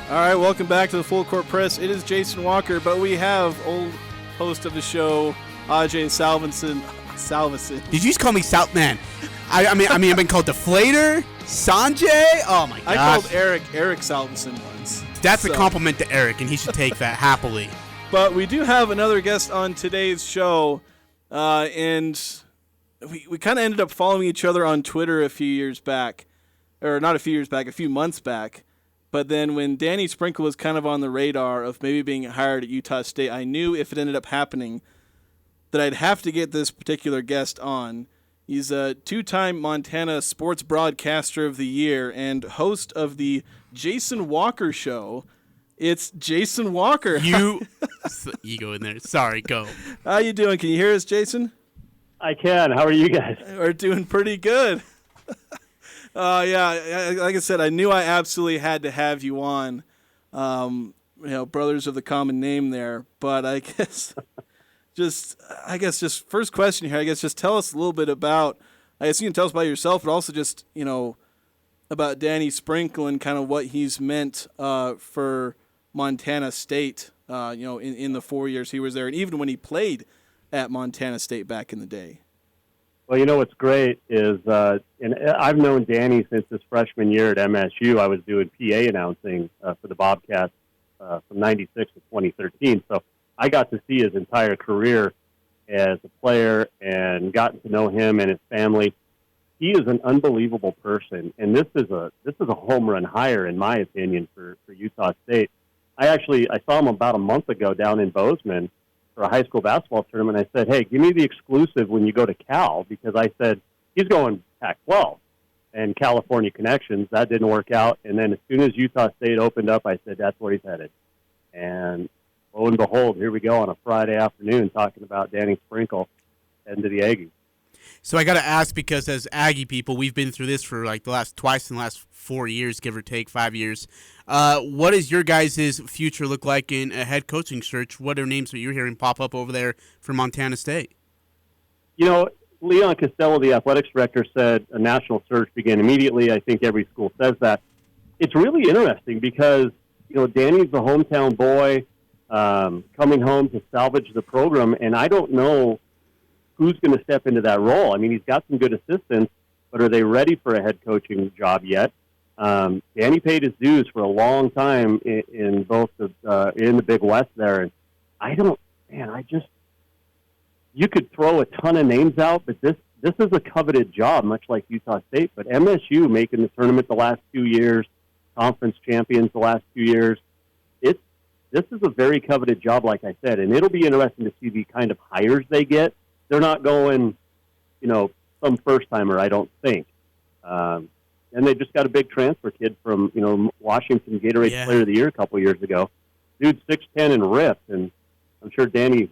All right, welcome back to the Full Court Press. It is Jason Walker, but we have old host of the show, Ajay Salveson. Did you just call me Man? I mean, I've been called Deflator, Sanjay. Oh my gosh. I called Eric Salveson once. That's a compliment to Eric, and he should take that happily. But we do have another guest on today's show, and we kind of ended up following each other on Twitter a few months back. But then when Danny Sprinkle was kind of on the radar of maybe being hired at Utah State, I knew if it ended up happening that I'd have to get this particular guest on. He's a two-time Montana Sports Broadcaster of the Year and host of the Jason Walker Show. It's Jason Walker. Ego in there. Sorry, go. How you doing? Can you hear us, Jason? I can. How are you guys? We're doing pretty good. Yeah, like I said, I knew I absolutely had to have you on. Brothers of the common name there. But I guess just first question here, just tell us a little bit about, I guess you can tell us about yourself, but also just, about Danny Sprinkle and kind of what he's meant for Montana State, in the 4 years he was there, and even when he played at Montana State back in the day. Well, what's great is, and I've known Danny since his freshman year at MSU. I was doing PA announcing for the Bobcats from 96 to 2013. So I got to see his entire career as a player and gotten to know him and his family. He is an unbelievable person, and this is a home run hire, in my opinion, for Utah State. I saw him about a month ago down in Bozeman for a high school basketball tournament. I said, hey, give me the exclusive when you go to Cal, because I said, he's going Pac-12 and California connections. That didn't work out. And then as soon as Utah State opened up, I said, that's where he's headed. And lo and behold, here we go on a Friday afternoon talking about Danny Sprinkle heading to the Aggies. So I got to ask, because as Aggie people, we've been through this for like twice in the last 4 years, give or take 5 years. What does your guys' future look like in a head coaching search? What are names that you're hearing pop up over there for Montana State? Leon Costello, the athletics director, said a national search began immediately. I think every school says that. It's really interesting because, Danny's a hometown boy coming home to salvage the program, and I don't know who's going to step into that role. I mean, he's got some good assistants, but are they ready for a head coaching job yet? Danny paid his dues for a long time in both in the Big West there, and you could throw a ton of names out, but this is a coveted job, much like Utah State. But MSU making the tournament the last 2 years, conference champions the last 2 years, this is a very coveted job, like I said, and it'll be interesting to see the kind of hires they get. They're not going, some first-timer, I don't think. And they just got a big transfer kid from, Washington, Gatorade Player of the Year a couple years ago. Dude's 6'10" and ripped, and I'm sure Danny,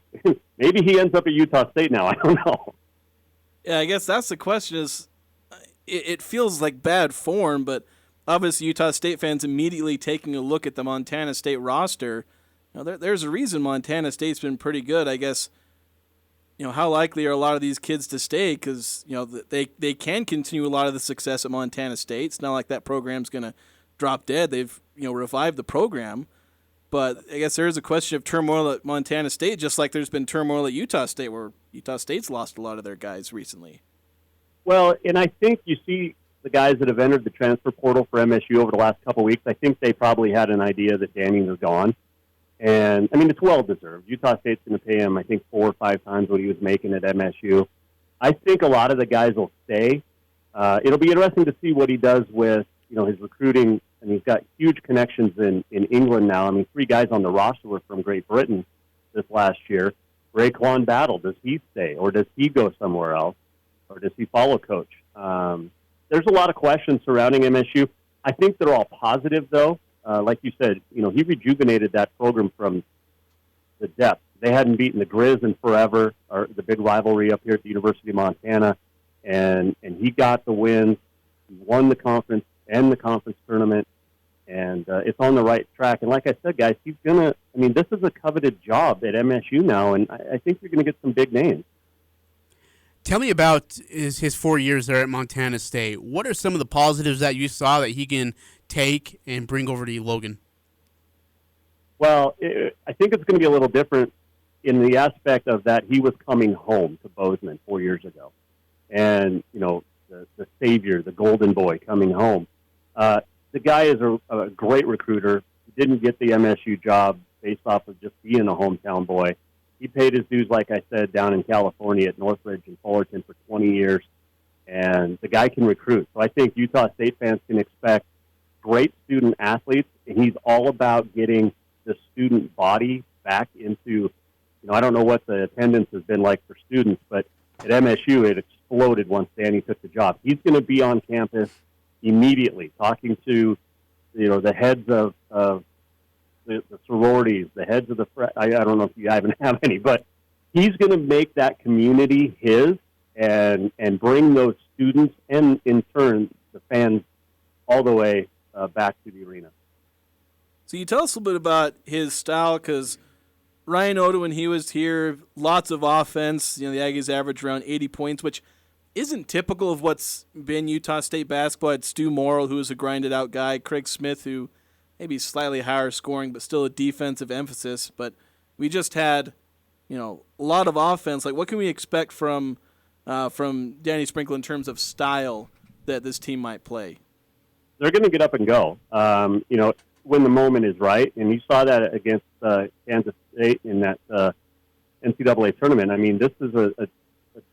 maybe he ends up at Utah State now. I don't know. Yeah, I guess that's the question is, it feels like bad form, but obviously Utah State fans immediately taking a look at the Montana State roster. There's a reason Montana State's been pretty good, I guess. How likely are a lot of these kids to stay? Because, they can continue a lot of the success at Montana State. It's not like that program's going to drop dead. They've, revived the program. But I guess there is a question of turmoil at Montana State, just like there's been turmoil at Utah State, where Utah State's lost a lot of their guys recently. Well, and I think you see the guys that have entered the transfer portal for MSU over the last couple of weeks, I think they probably had an idea that Danny was gone. And, it's well-deserved. Utah State's going to pay him, I think, 4 or 5 times what he was making at MSU. I think a lot of the guys will stay. It'll be interesting to see what he does with, his recruiting. And he's got huge connections in England now. 3 guys on the roster were from Great Britain this last year. Raekwon Battle, does he stay? Or does he go somewhere else? Or does he follow coach? There's a lot of questions surrounding MSU. I think they're all positive, though. Like you said, he rejuvenated that program from the depth. They hadn't beaten the Grizz in forever, or the big rivalry up here at the University of Montana, and he got the wins. He won the conference and the conference tournament, and it's on the right track. And like I said, guys, he's going to – this is a coveted job at MSU now, and I think you're going to get some big names. Tell me about his 4 years there at Montana State. What are some of the positives that you saw that he can take and bring over to Logan? Well, I think it's going to be a little different in the aspect of that he was coming home to Bozeman 4 years ago. And, the savior, the golden boy coming home. The guy is a great recruiter. He didn't get the MSU job based off of just being a hometown boy. He paid his dues, like I said, down in California at Northridge and Fullerton for 20 years. And the guy can recruit. So I think Utah State fans can expect great student athletes, and he's all about getting the student body back into, I don't know what the attendance has been like for students, but at MSU it exploded once Danny took the job. He's going to be on campus immediately talking to, the heads of the sororities, the heads of I don't know if you even have any, but he's going to make that community his and bring those students and, in turn, the fans all the way back to the arena. So you tell us a little bit about his style, because Ryan Oda, when he was here, lots of offense. The Aggies averaged around 80 points, which isn't typical of what's been Utah State basketball. It's Stu Morrill, who is a grinded-out guy, Craig Smith, who maybe slightly higher scoring, but still a defensive emphasis. But we just had, a lot of offense. Like, what can we expect from Danny Sprinkle in terms of style that this team might play? They're going to get up and go, when the moment is right. And you saw that against Kansas State in that NCAA tournament. I mean, this is a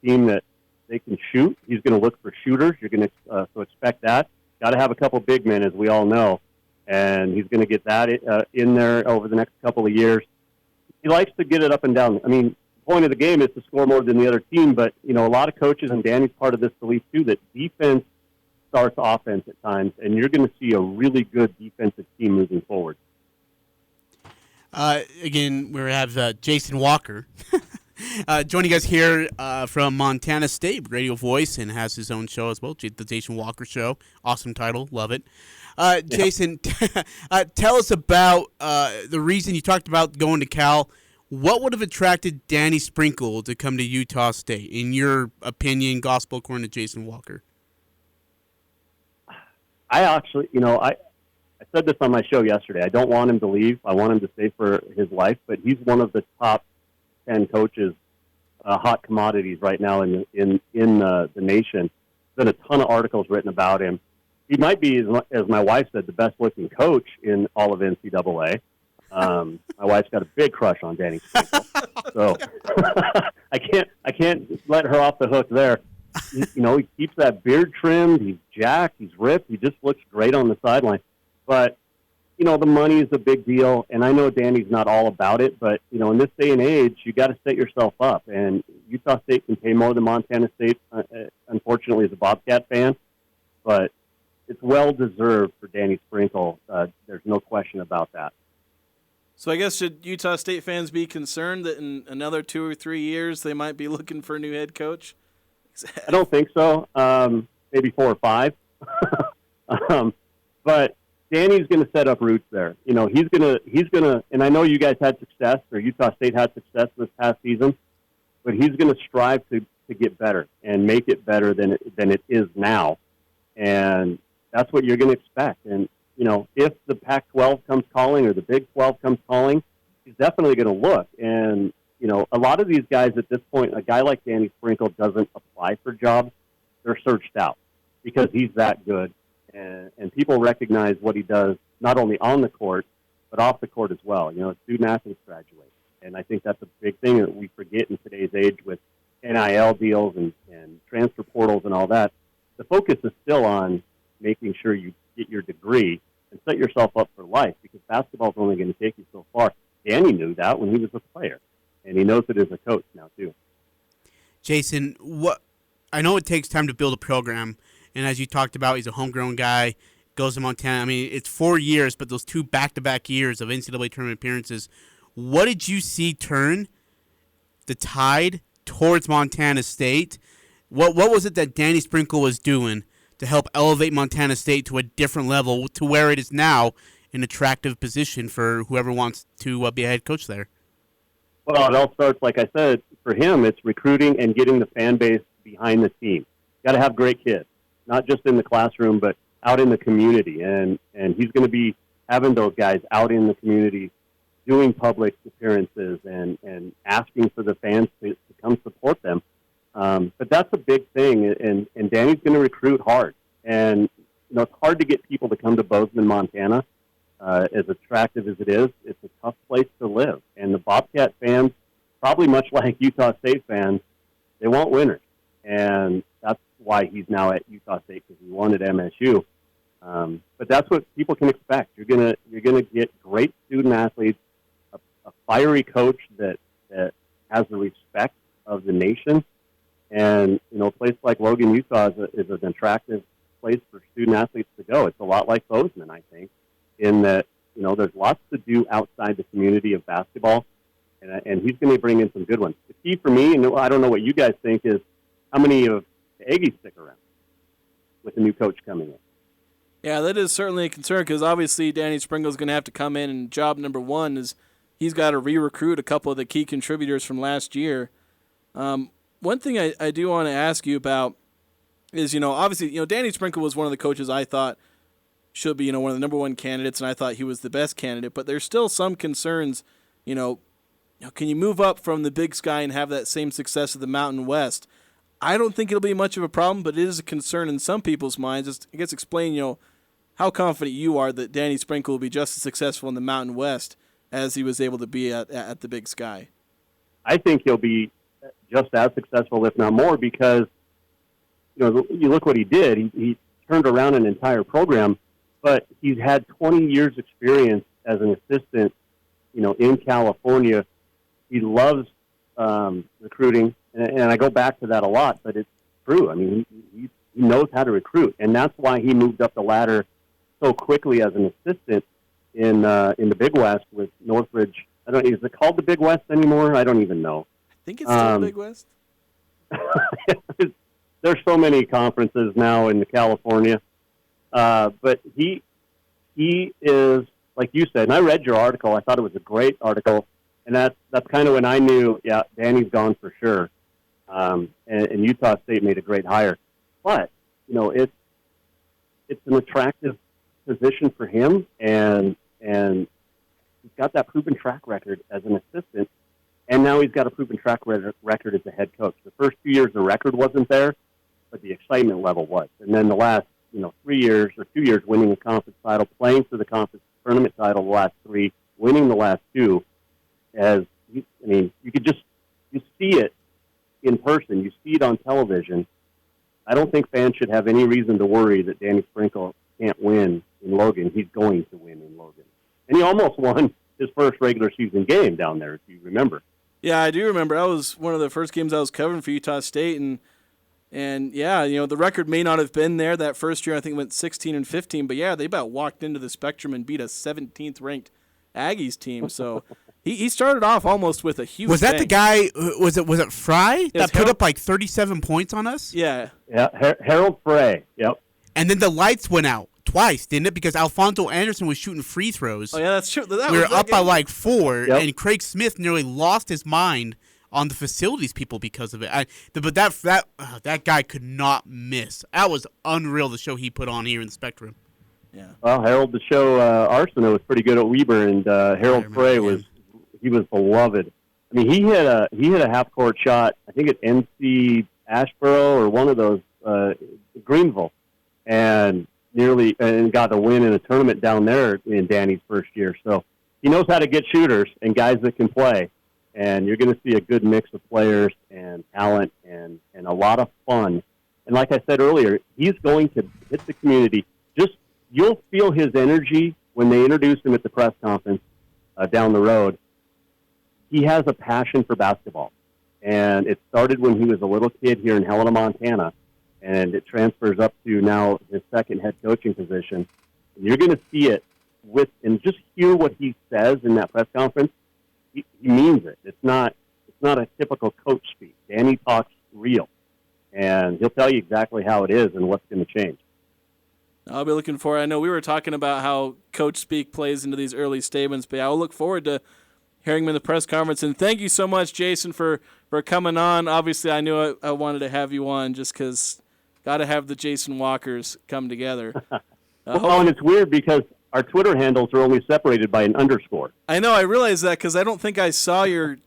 team that they can shoot. He's going to look for shooters. You're going to so expect that. Got to have a couple big men, as we all know. And he's going to get that in there over the next couple of years. He likes to get it up and down. I mean, the point of the game is to score more than the other team, but, a lot of coaches, and Danny's part of this belief too, that defense starts offense at times, and you're going to see a really good defensive team moving forward. Again, we have Jason Walker joining us here from Montana State, radio voice, and has his own show as well, the Jason Walker Show. Awesome title, love it. Jason, tell us about the reason you talked about going to Cal. What would have attracted Danny Sprinkle to come to Utah State, in your opinion, gospel according to Jason Walker? I actually, I said this on my show yesterday. I don't want him to leave. I want him to stay for his life, but he's one of the top 10 coaches, hot commodities right now in the nation. There's been a ton of articles written about him. He might be, as my wife said, the best-looking coach in all of NCAA. My wife's got a big crush on Danny Sprinkle, so I can't let her off the hook there. He keeps that beard trimmed. He's jacked. He's ripped. He just looks great on the sideline. But, the money is a big deal, and I know Danny's not all about it, but, in this day and age, you got to set yourself up. And Utah State can pay more than Montana State, unfortunately, as a Bobcat fan. But it's well-deserved for Danny Sprinkle. There's no question about that. So I guess should Utah State fans be concerned that in another 2 or 3 years they might be looking for a new head coach? I don't think so. Maybe 4 or 5. But Danny's going to set up roots there. He's going to, and I know you guys had success, or Utah State had success this past season, but he's going to strive to get better and make it better than it is now. And that's what you're going to expect. And, if the Pac-12 comes calling or the Big 12 comes calling, he's definitely going to look. And, a lot of these guys at this point, a guy like Danny Sprinkle doesn't apply for jobs. They're searched out because he's that good. And people recognize what he does, not only on the court, but off the court as well. Student athletes graduate. And I think that's a big thing that we forget in today's age with NIL deals and transfer portals and all that. The focus is still on making sure you get your degree and set yourself up for life, because basketball is only going to take you so far. Danny knew that when he was a player, and he knows it as a coach now too. Jason, I know it takes time to build a program, and as you talked about, he's a homegrown guy, goes to Montana. I mean, it's 4 years, but those 2 back-to-back years of NCAA tournament appearances, what did you see turn the tide towards Montana State? What was it that Danny Sprinkle was doing to help elevate Montana State to a different level, to where it is now an attractive position for whoever wants to be a head coach there? Well, it all starts, like I said, for him, it's recruiting and getting the fan base behind the team. Got to have great kids, not just in the classroom, but out in the community. And he's going to be having those guys out in the community doing public appearances and asking for the fans to come support them. But that's a big thing, and Danny's going to recruit hard. And it's hard to get people to come to Bozeman, Montana. As attractive as it is, it's a tough place to live. And the Bobcat fans, probably much like Utah State fans, they want winners. And that's why he's now at Utah State, because he won at MSU. But that's what people can expect. You're gonna get great student athletes, a fiery coach that has the respect of the nation, and a place like Logan, Utah is an attractive place for student athletes to go. It's a lot like Bozeman, I think, in that there's lots to do outside the community of basketball, and he's going to bring in some good ones. The key for me, and I don't know what you guys think, is how many of the Aggies stick around with the new coach coming in. Yeah, that is certainly a concern because obviously Danny Sprinkle's going to have to come in, and job number one is he's got to re-recruit a couple of the key contributors from last year. One thing I do want to ask you about is, obviously, Danny Sprinkle was one of the coaches I thought should be, one of the number one candidates, and I thought he was the best candidate. But there's still some concerns, can you move up from the Big Sky and have that same success of the Mountain West? I don't think it'll be much of a problem, but it is a concern in some people's minds. Just, I guess, explain, how confident you are that Danny Sprinkle will be just as successful in the Mountain West as he was able to be at the Big Sky. I think he'll be just as successful, if not more, because you look what he did. He turned around an entire program, but he's had 20 years experience as an assistant, in California. He loves recruiting, and I go back to that a lot, but it's true. I mean, he knows how to recruit, and that's why he moved up the ladder so quickly as an assistant in the Big West with Northridge. Is it called the Big West anymore? I don't even know. I think it's still the Big West. There's so many conferences now in California, but he is, like you said, and I read your article. I thought it was a great article, and that's kind of when I knew, yeah, Danny's gone for sure. And Utah State made a great hire, but it's an attractive position for him, and he's got that proven track record as an assistant, and now he's got a proven track record as a head coach. The first 2 years, the record wasn't there, but the excitement level was. And then the last 3 years or 2 years, winning the conference title, playing for the conference tournament title the last three, winning the last two. You see it in person, you see it on television. I don't think fans should have any reason to worry that Danny Sprinkle can't win in Logan. He's going to win in Logan. And he almost won his first regular season game down there, if you remember. Yeah, I do remember. That was one of the first games I was covering for Utah State, and yeah, the record may not have been there that first year. I think it went 16-15, but yeah, they about walked into the Spectrum and beat a 17th ranked Aggies team. So he started off almost with a huge. Was that bank. the guy? Was it Fry that put up like 37 points on us? Yeah. Yeah, Harold Frey. Yep. And then the lights went out twice, didn't it? Because Alfonso Anderson was shooting free throws. Oh yeah, that's true. We were up by like 4, Yep. and Craig Smith nearly lost his mind on the facilities people because of it. But that guy could not miss. That was unreal, the show he put on here in the Spectrum. Yeah. Well, Harold, the show Arsenault was pretty good at Weber, and Harold Frey was beloved. I mean, he hit a half court shot. I think at NC Asheboro or one of those Greenville, and got a win in a tournament down there in Danny's first year. So he knows how to get shooters and guys that can play. And you're going to see a good mix of players and talent and a lot of fun. And like I said earlier, he's going to hit the community. You'll feel his energy when they introduce him at the press conference down the road. He has a passion for basketball. And it started when he was a little kid here in Helena, Montana. And it transfers up to now his second head coaching position. And you're going to see it and just hear what he says in that press conference. He means it. It's not a typical coach speak. Danny talks real, and he'll tell you exactly how it is and what's going to change. I'll be looking forward. I know we were talking about how coach speak plays into these early statements, but I'll look forward to hearing him in the press conference. And thank you so much, Jason, for coming on. Obviously, I knew I wanted to have you on just because got to have the Jason Walkers come together. And it's weird because our Twitter handles are only separated by an underscore. I know. I realized that because I don't think I saw your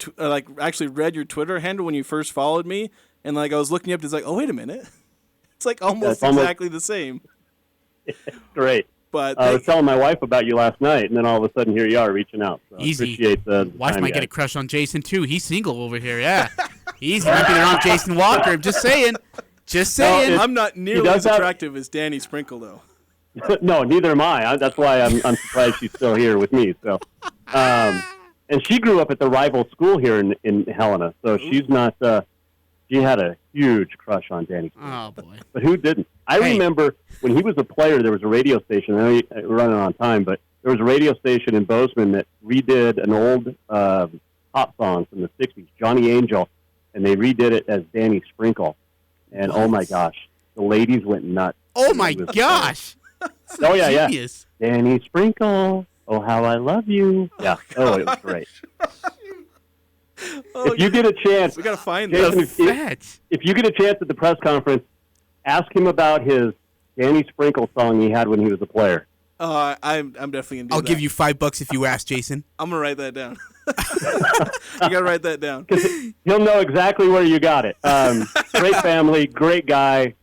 actually read your Twitter handle when you first followed me, and like I was looking up, it's like, oh wait a minute, it's like almost exactly the same. Great. But I was telling my wife about you last night, and then all of a sudden here you are reaching out. So Easy. Appreciate the Wife time, might guys. get a crush on Jason too. He's single over here. Yeah. Easy. Might be the wrong Jason Walker. I'm just saying. Just saying. I'm not nearly as attractive as Danny Sprinkle though. No, neither am I. That's why I'm surprised she's still here with me. So, and she grew up at the rival school here in Helena, so she's not. She had a huge crush on Danny. Oh boy! But who didn't? I remember when he was a player. There was a radio station. I know we're running on time, but there was a radio station in Bozeman that redid an old pop song from the '60s, Johnny Angel, and they redid it as Danny Sprinkle. And oh my gosh, the ladies went nuts. Oh my gosh! Oh yeah, genius. yeah. Danny Sprinkle. Oh how I love you. Yeah. Oh, it was great. If you get a chance, we gotta find Jason, that. if you get a chance at the press conference, ask him about his Danny Sprinkle song he had when he was a player. I'm definitely gonna do I'll that. give you $5 if you ask, Jason. I'm gonna write that down. You gotta write that down. He'll know exactly where you got it. Great family, great guy.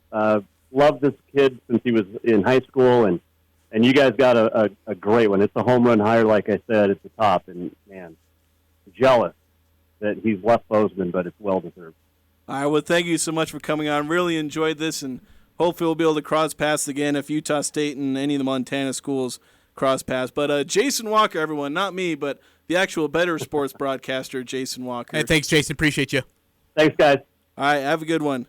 Loved this kid since he was in high school, and you guys got a great one. It's a home run hire, like I said, at the top, and man, jealous that he's left Bozeman, but it's well deserved. All right, well, thank you so much for coming on. Really enjoyed this, and hopefully we'll be able to cross paths again if Utah State and any of the Montana schools cross paths. But Jason Walker, everyone, not me, but the actual better sports broadcaster, Jason Walker. Hey, thanks, Jason. Appreciate you. Thanks, guys. All right, have a good one.